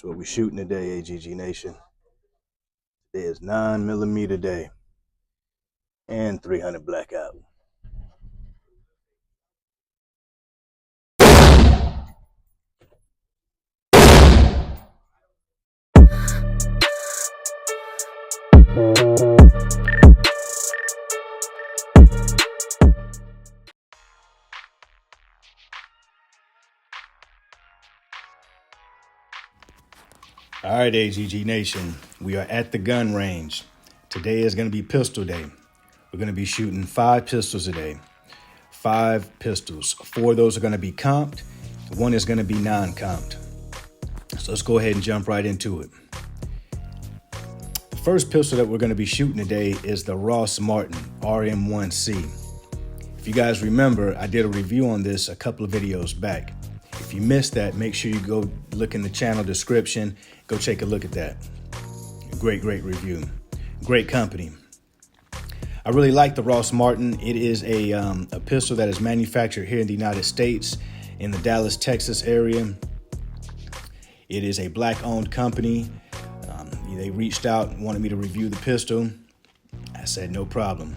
That's what we're shooting today, AGG Nation. Today is 9mm day and 300 blackout. All right, AGG Nation, we are at the gun range. Today is going to be pistol day. We're going to be shooting 5 pistols today. 5 pistols. 4 of those are going to be comped. 1 is going to be non-comped. So let's go ahead and jump right into it. The first pistol that we're going to be shooting today is the Martin RM1C. If you guys remember, I did a review on this a couple of videos back. If you missed that, make sure you go look in the channel description. Go take a look at that. Great review. Great company. I really like the Martin. It is a pistol that is manufactured here in the United States in the Dallas, Texas area. It is a black-owned company. They reached out and wanted me to review the pistol. I said, no problem.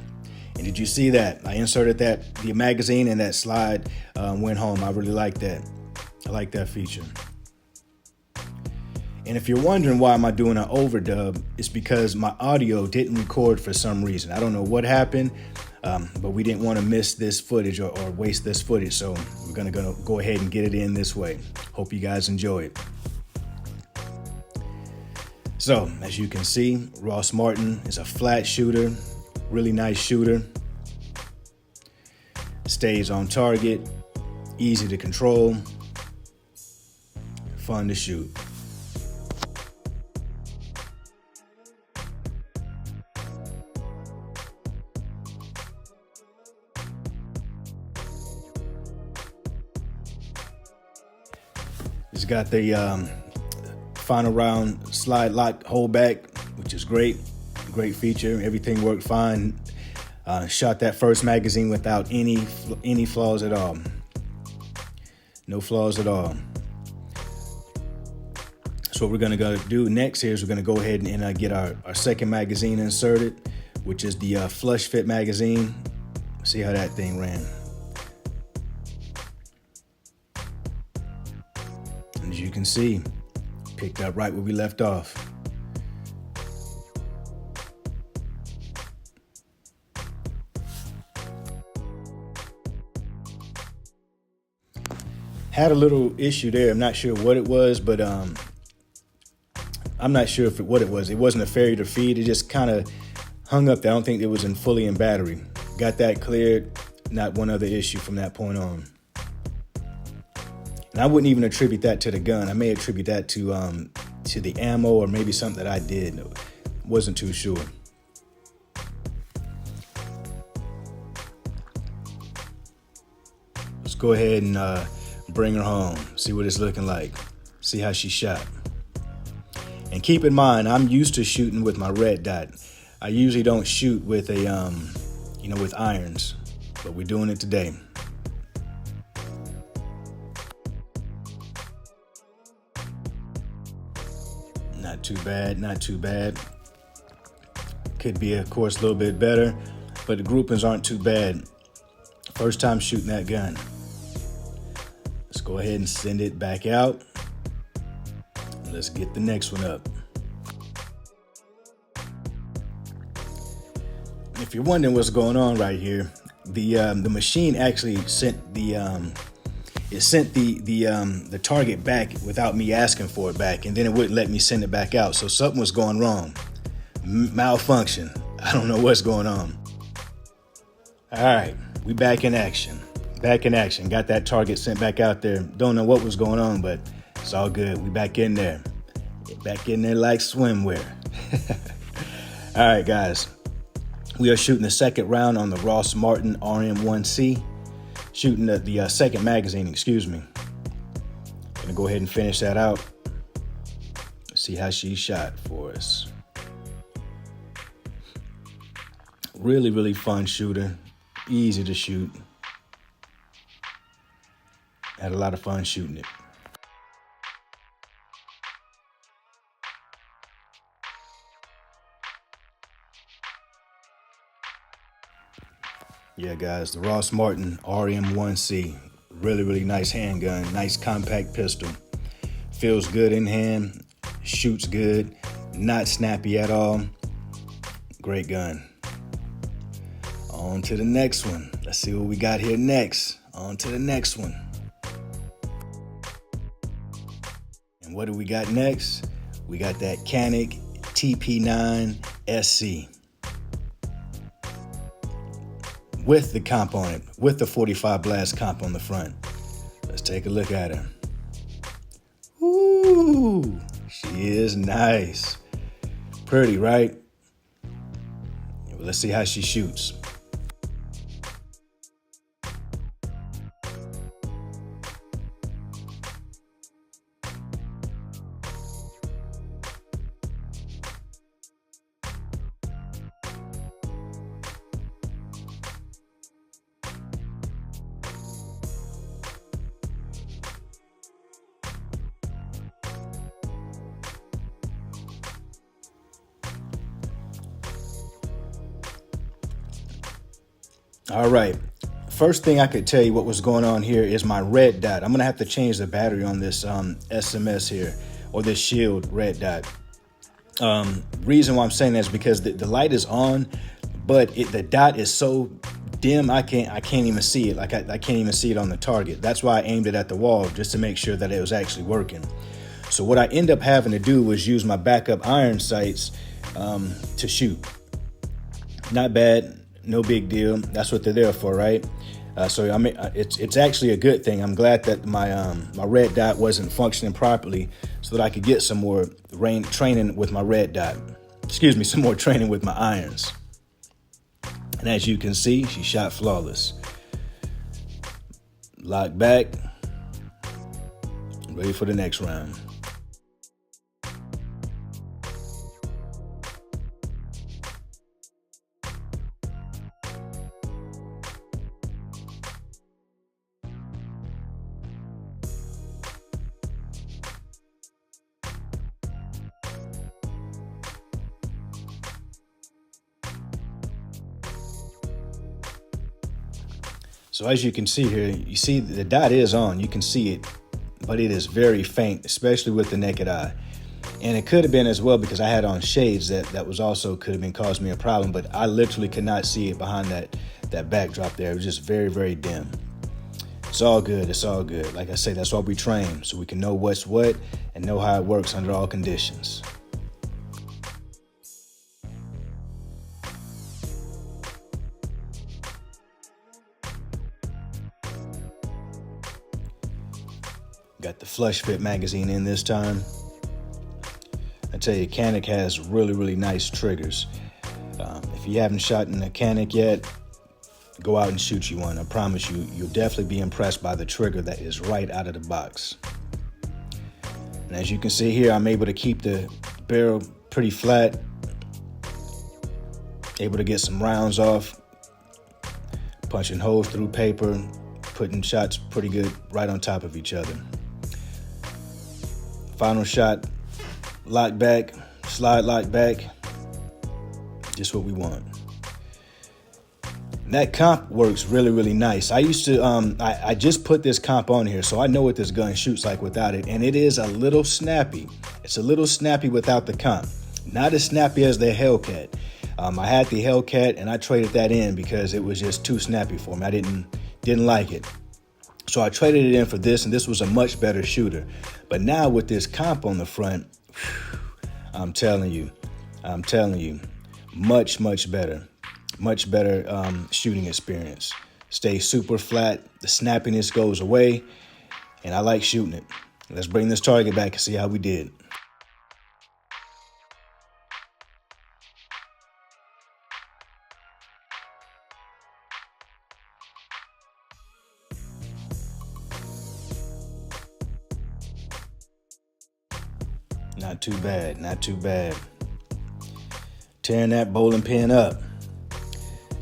And did you see that? I inserted the magazine and that slide went home. I really like that. I like that feature. And if you're wondering why am I doing an overdub, it's because my audio didn't record for some reason. I don't know what happened, but we didn't want to miss this footage or waste this footage. So we're going to go ahead and get it in this way. Hope you guys enjoy it. So as you can see, Martin is a flat shooter, really nice shooter. Stays on target, easy to control, fun to shoot. It's got the final round slide lock hold back, which is great feature. Everything worked fine. Shot that first magazine without any flaws at all. No flaws at all. So what we're gonna go do next here is we're gonna go ahead and get our second magazine inserted, which is the flush fit magazine. See how that thing ran. And as you can see, picked up right where we left off. Had a little issue there. I'm not sure what it was, but I'm not sure what it was. It wasn't a failure to feed. It just kind of hung up there. I don't think it was fully in battery. Got that cleared. Not one other issue from that point on. And I wouldn't even attribute that to the gun. I may attribute that to the ammo or maybe something that I did. Wasn't too sure. Let's go ahead and bring her home. See what it's looking like. See how she shot. And keep in mind, I'm used to shooting with my red dot. I usually don't shoot with with irons, but we're doing it today. Not too bad, not too bad. Could be, of course, a little bit better, but the groupings aren't too bad. First time shooting that gun. Let's go ahead and send it back out. Let's get the next one up. If you're wondering what's going on right here, the machine actually sent the target back without me asking for it back, and then it wouldn't let me send it back out. So something was going wrong. Malfunction. I don't know what's going on. All right, we back in action. Back in action. Got that target sent back out there. Don't know what was going on, but it's all good. We back in there. Back in there like swimwear. All right, guys. We are shooting the second round on the Martin RM1C. Shooting the second magazine, excuse me. Gonna go ahead and finish that out. See how she shot for us. Really fun shooter. Easy to shoot. Had a lot of fun shooting it. Yeah, guys, the Ross Martin RM1C. Really, really nice handgun. Nice compact pistol. Feels good in hand. Shoots good. Not snappy at all. Great gun. On to the next one. Let's see what we got here next. On to the next one. And what do we got next? We got that Canik TP9 SC. With the comp on it, with the 45 blast comp on the front. Let's take a look at her. Ooh, she is nice. Pretty, right? Well, let's see how she shoots. All right. First thing I could tell you what was going on here is my red dot. I'm going to have to change the battery on this SMS here, or this shield red dot. Reason why I'm saying that is because the light is on, but the dot is so dim I can't even see it. Like I can't even see it on the target. That's why I aimed it at the wall, just to make sure that it was actually working. So what I end up having to do was use my backup iron sights to shoot. Not bad. No big deal. That's what they're there for, right? So I mean, it's actually a good thing. I'm glad that my red dot wasn't functioning properly, so that I could get some more training with my red dot. Excuse me, some more training with my irons. And as you can see, she shot flawless. Lock back. Ready for the next round. So as you can see here, you see the dot is on, you can see it, but it is very faint, especially with the naked eye. And it could have been as well because I had on shades that was also could have been causing me a problem, but I literally could not see it behind that backdrop there. It was just very, very dim. It's all good, it's all good. Like I say, that's why we train, so we can know what's what and know how it works under all conditions. Got the flush fit magazine in this time. I tell you, Canik has really, really nice triggers. If you haven't shot in a Canik yet, go out and shoot you one. I promise you, you'll definitely be impressed by the trigger that is right out of the box. And as you can see here, I'm able to keep the barrel pretty flat, able to get some rounds off, punching holes through paper, putting shots pretty good right on top of each other. Final shot, lock back, slide lock back, just what we want. And that comp works really, really nice. I used to, I just put this comp on here, so I know what this gun shoots like without it, and it is a little snappy. It's a little snappy without the comp. Not as snappy as the Hellcat. I had the Hellcat, and I traded that in because it was just too snappy for me. I didn't like it. So I traded it in for this, and this was a much better shooter. But now with this comp on the front, I'm telling you, much, much better. Much better shooting experience. Stays super flat, the snappiness goes away, and I like shooting it. Let's bring this target back and see how we did. Not too bad, not too bad. Tearing that bowling pin up.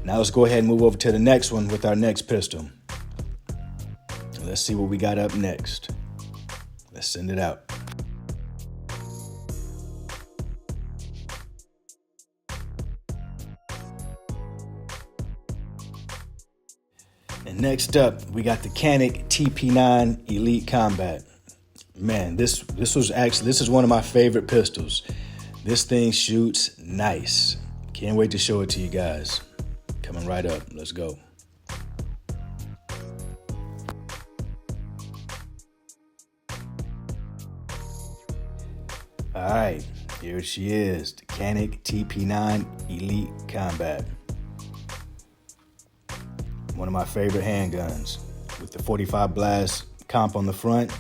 Now let's go ahead and move over to the next one with our next pistol. Let's see what we got up next. Let's send it out. next up, we got the Canik TP9 Elite Combat. Man, this is one of my favorite pistols. This thing shoots nice. Can't wait to show it to you guys. Coming right up. Let's go. All right, here she is, the Canik TP9 Elite Combat. One of my favorite handguns with the 45 blast comp on the front,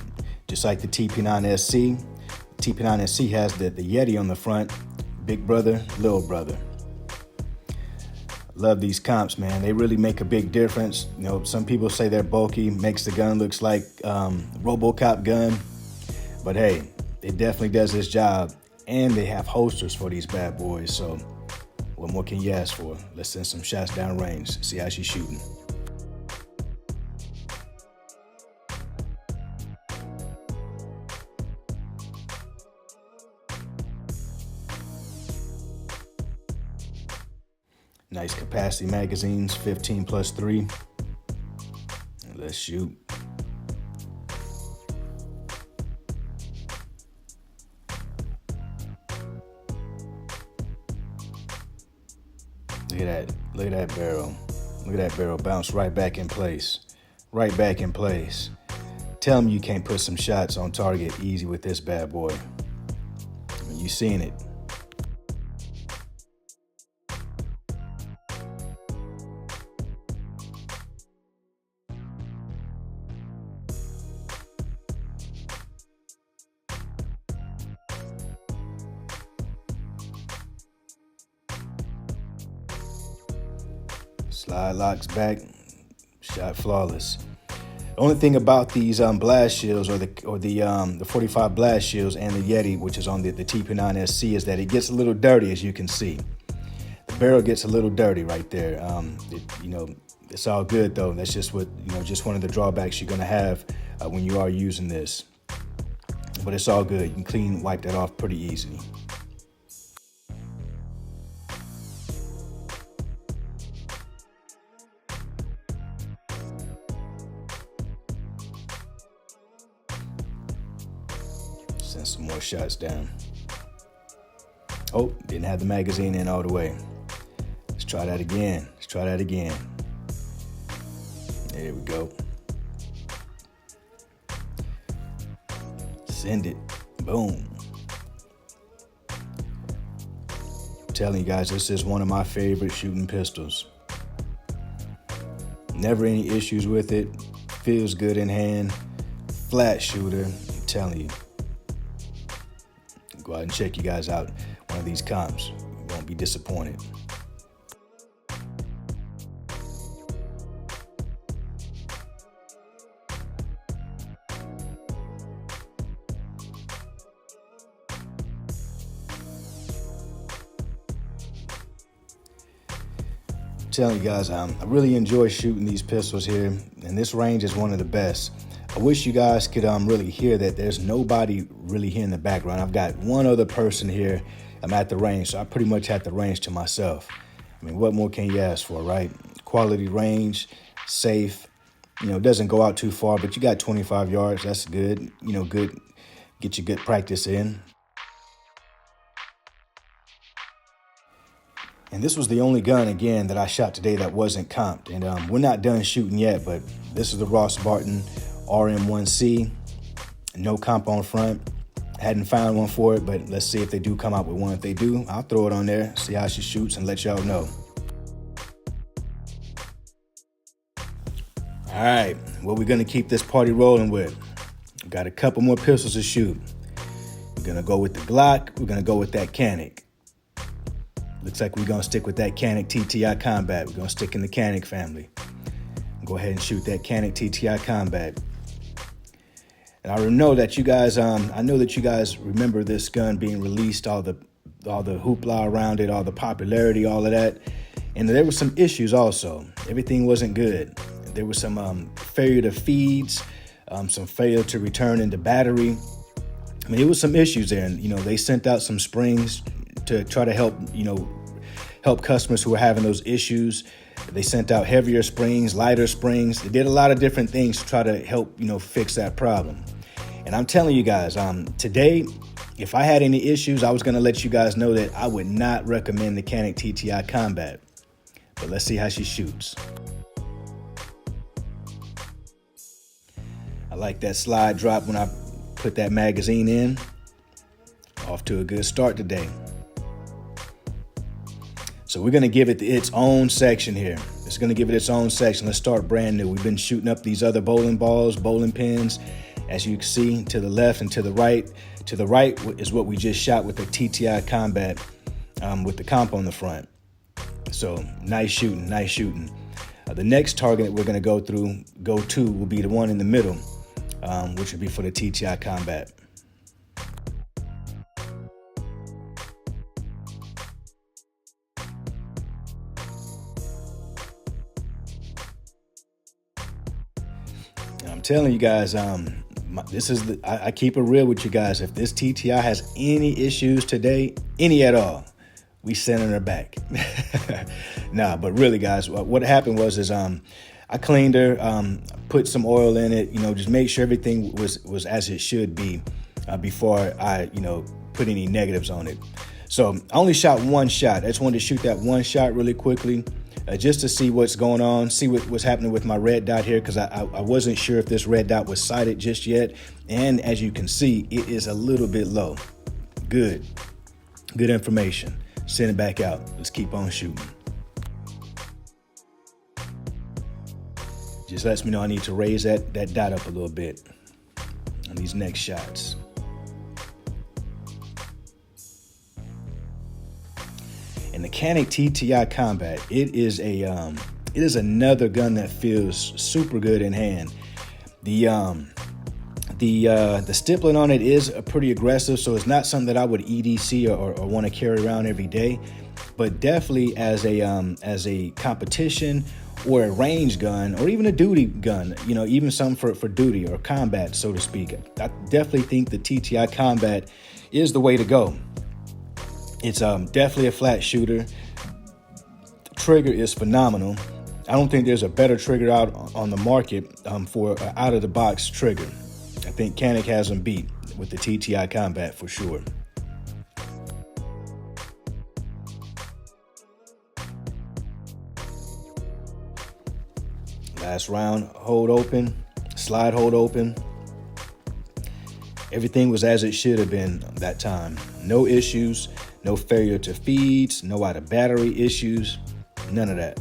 just like the TP9 SC. TP9 SC has the Yeti on the front, big brother, little brother. Love these comps, man. They really make a big difference. You know, some people say they're bulky, makes the gun looks like RoboCop gun, but hey, it definitely does its job. And they have holsters for these bad boys, so what more can you ask for? Let's send some shots down range, see how she's shooting. Nice capacity magazines, 15+3. Let's shoot. Look at that. Look at that barrel. Look at that barrel bounce right back in place. Right back in place. Tell me you can't put some shots on target easy with this bad boy. I mean, you seen it. Slide locks back, shot flawless. The only thing about these blast shields or the 45 blast shields and the Yeti, which is on the TP9 SC, is that it gets a little dirty, as you can see. The barrel gets a little dirty right there. It's all good though. That's just just one of the drawbacks you're gonna have when you are using this. But it's all good. You can wipe that off pretty easily. Send some more shots down. Oh, didn't have the magazine in all the way. Let's try that again. Let's try that again. There we go. Send it. Boom. I'm telling you guys, this is one of my favorite shooting pistols. Never any issues with it. Feels good in hand. Flat shooter. I'm telling you. Go out and check you guys out one of these comps. You won't be disappointed. I'm telling you guys, I really enjoy shooting these pistols here, and this range is one of the best. I wish you guys could really hear that there's nobody really here in the background. I've got one other person here. I'm at the range, so I pretty much have the range to myself. I mean, what more can you ask for, right? Quality range, safe, it doesn't go out too far, but you got 25 yards. That's good, good, get you good practice in. And this was the only gun, again, that I shot today that wasn't comped. And we're not done shooting yet, but this is the Ross Martin RM1C, no comp on front. Hadn't found one for it, but let's see if they do come out with one. If they do, I'll throw it on there, see how she shoots, and let y'all know. All right, what we're gonna keep this party rolling with. We got a couple more pistols to shoot. We're gonna go with the Glock. We're gonna go with that Canik. Looks like we're gonna stick with that Canik TTI Combat. We're gonna stick in the Canik family. Go ahead and shoot that Canik TTI Combat. And I know that you guys, remember this gun being released, all the hoopla around it, all the popularity, all of that. And there were some issues also. Everything wasn't good. There was some failure to feeds, some failure to return into battery. I mean, it was some issues there, and they sent out some springs to try to help customers who were having those issues. They sent out heavier springs, lighter springs. They did a lot of different things to try to help, fix that problem. And I'm telling you guys, today, if I had any issues, I was going to let you guys know that I would not recommend the Canik TTI Combat. But let's see how she shoots. I like that slide drop when I put that magazine in. Off to a good start today. So we're going to give it its own section here. It's going to give it its own section. Let's start brand new. We've been shooting up these other bowling balls, bowling pins, as you can see, to the left and to the right. To the right is what we just shot with the TTI Combat with the comp on the front. So nice shooting, nice shooting. The next target that we're going to go to will be the one in the middle, which would be for the TTI Combat. I'm telling you guys, I keep it real with you guys. If this TTI has any issues today, any at all, we sending her back. Nah, but really, guys, what happened was I cleaned her, put some oil in it, just make sure everything was as it should be before I, put any negatives on it. So I only shot one shot. I just wanted to shoot that one shot really quickly. Just to see what's going on, see what's happening with my red dot here, because I wasn't sure if this red dot was sighted just yet. And as you can see, it is a little bit low. Good information. Send it back out. Let's keep on shooting. Just lets me know I need to raise that dot up a little bit on these next shots. And the Canik TTI Combat, it is another gun that feels super good in hand. The stippling on it is pretty aggressive, so it's not something that I would EDC or want to carry around every day. But definitely as a competition or a range gun or even a duty gun, even some for duty or combat, so to speak. I definitely think the TTI Combat is the way to go. It's definitely a flat shooter. The trigger is phenomenal. I don't think there's a better trigger out on the market for an out-of-the-box trigger. I think Canik has them beat with the TTI Combat for sure. Last round, hold open, slide hold open. Everything was as it should have been that time. No issues, no failure to feeds, no out of battery issues, none of that.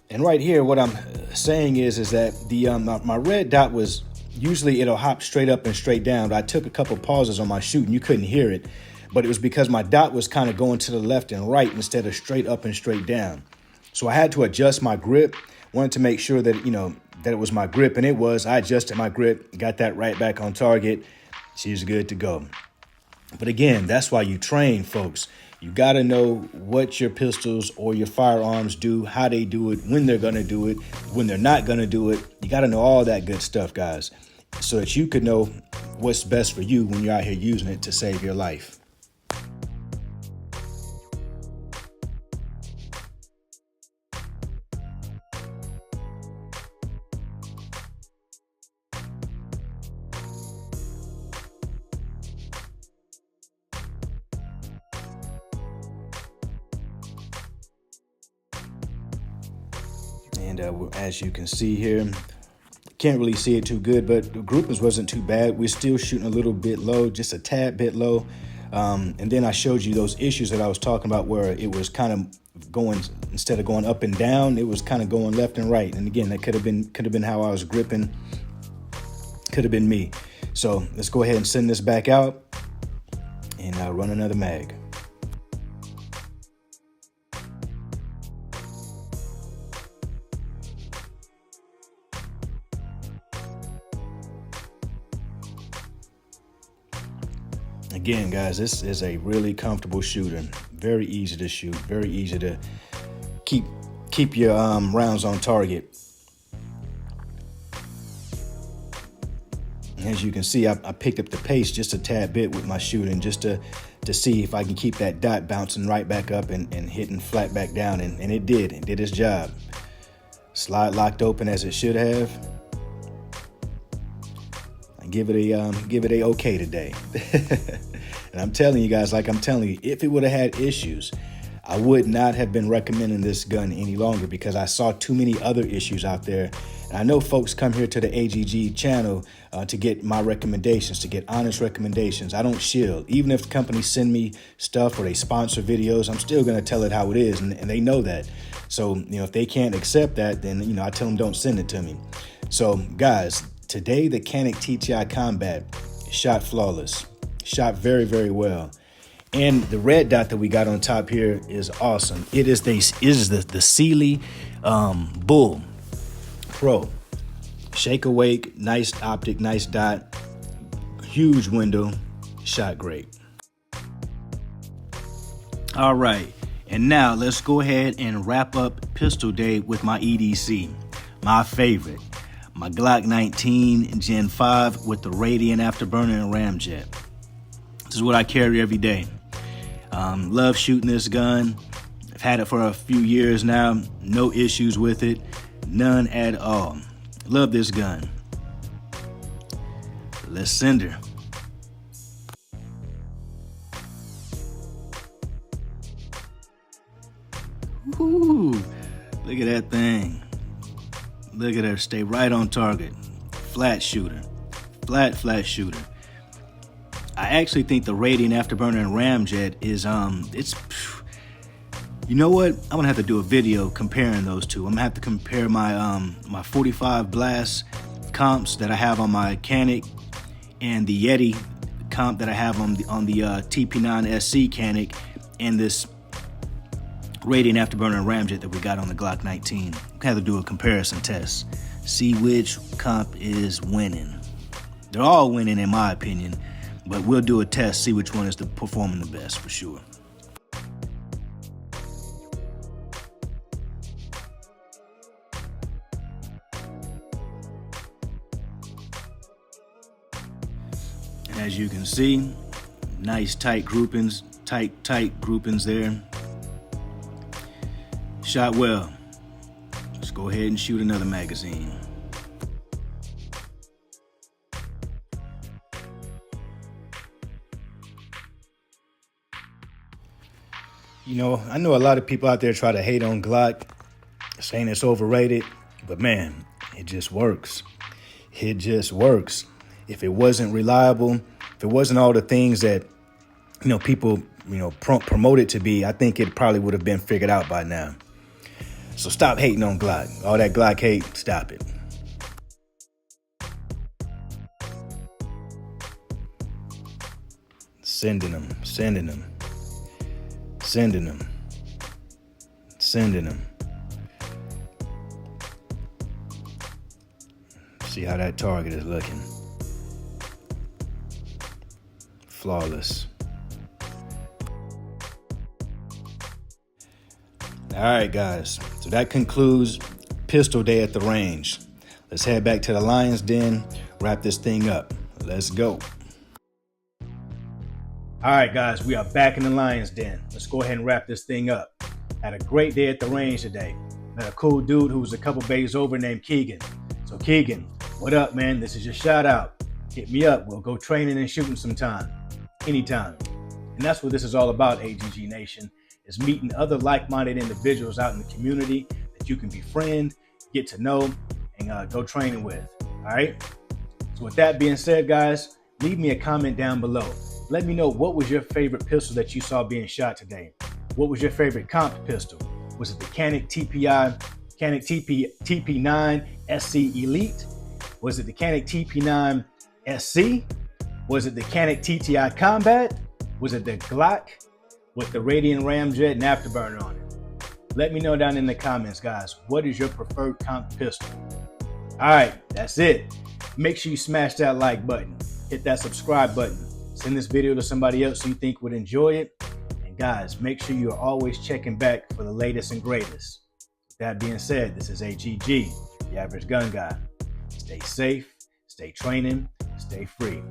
And right here, what I'm saying is that the my red dot was, usually it'll hop straight up and straight down. I took a couple pauses on my shoot and you couldn't hear it, but it was because my dot was kind of going to the left and right instead of straight up and straight down. So I had to adjust my grip, wanted to make sure that, that it was my grip, and it was. I adjusted my grip, got that right back on target. She's good to go. But again, that's why you train, folks. You got to know what your pistols or your firearms do, how they do it, when they're going to do it, when they're not going to do it. You got to know all that good stuff, guys, so that you could know what's best for you when you're out here using it to save your life. And as you can see here, can't really see it too good, but the groupings wasn't too bad. We're still shooting a little bit low, just a tad bit low. And then I showed you those issues that I was talking about where it was kind of going, instead of going up and down, it was kind of going left and right. And again, that could have been how I was gripping. Could have been me. So let's go ahead and send this back out and run another mag. Again, guys, this is a really comfortable shooter. Very easy to shoot. Very easy to keep your rounds on target. As you can see, I picked up the pace just a tad bit with my shooting, just to see if I can keep that dot bouncing right back up and hitting flat back down, and it did. It did its job. Slide locked open as it should have. I give it a okay today. And I'm telling you guys, like I'm telling you, if it would have had issues, I would not have been recommending this gun any longer, because I saw too many other issues out there. And I know folks come here to the AGG channel to get my recommendations, to get honest recommendations. I don't shield. Even if the companies send me stuff or they sponsor videos, I'm still going to tell it how it is, and they know that. So, if they can't accept that, then, I tell them don't send it to me. So, guys, today the Canik TTI Combat shot flawless, shot very, very well. And the red dot that we got on top here is awesome. It is the Sealy Bull Pro. Shake awake, nice optic, nice dot, huge window, shot great. All right, and now let's go ahead and wrap up pistol day with my EDC, my favorite, my Glock 19 Gen 5 with the Radiant Afterburner and Ramjet. This is what I carry every day. Love shooting this gun. I've had it for a few years now. No issues with it. None at all. Love this gun. Let's send her. Ooh, look at that thing. Look at her. Stay right on target. Flat shooter. Flat shooter. I actually think the Radiant Afterburner and Ramjet is, you know what? I'm gonna have to do a video comparing those two. I'm gonna have to compare my my 45 blast comps that I have on my Canik and the Yeti comp that I have on the TP9 SC Canik, and this Radiant Afterburner and Ramjet that we got on the Glock 19. I'm gonna have to do a comparison test, see which comp is winning. They're all winning in my opinion, but we'll do a test, see which one is performing the best for sure. And as you can see, nice tight groupings, tight groupings there. Shot well. Let's go ahead and shoot another magazine. I know a lot of people out there try to hate on Glock, saying it's overrated, but man, it just works. It just works. If it wasn't reliable, if it wasn't all the things that, people, promote it to be, I think it probably would have been figured out by now. So stop hating on Glock. All that Glock hate, stop it. Sending them. See how that target is looking. Flawless. All right, guys. So that concludes pistol day at the range. Let's head back to the Lion's Den, wrap this thing up. Let's go. All right, guys, we are back in the Lion's Den. Let's go ahead and wrap this thing up. Had a great day at the range today. Met a cool dude who was a couple bays over named Keegan. So Keegan, what up, man? This is your shout out. Hit me up. We'll go training and shooting sometime, anytime. And that's what this is all about, AGG Nation, is meeting other like-minded individuals out in the community that you can befriend, get to know, and go training with. All right? So with that being said, guys, leave me a comment down below. Let me know, what was your favorite pistol that you saw being shot today? What was your favorite comp pistol? Was it the Canik TP9 SC Elite? Was it the Canik TP9 SC? Was it the Canik TTI Combat? Was it the Glock with the Radiant Ramjet and Afterburner on it? Let me know down in the comments, guys. What is your preferred comp pistol? All right, that's it. Make sure you smash that like button. Hit that subscribe button. Send this video to somebody else you think would enjoy it. And guys, make sure you are always checking back for the latest and greatest. With that being said, this is AGG, the Average Gun Guy. Stay safe, stay training, stay free.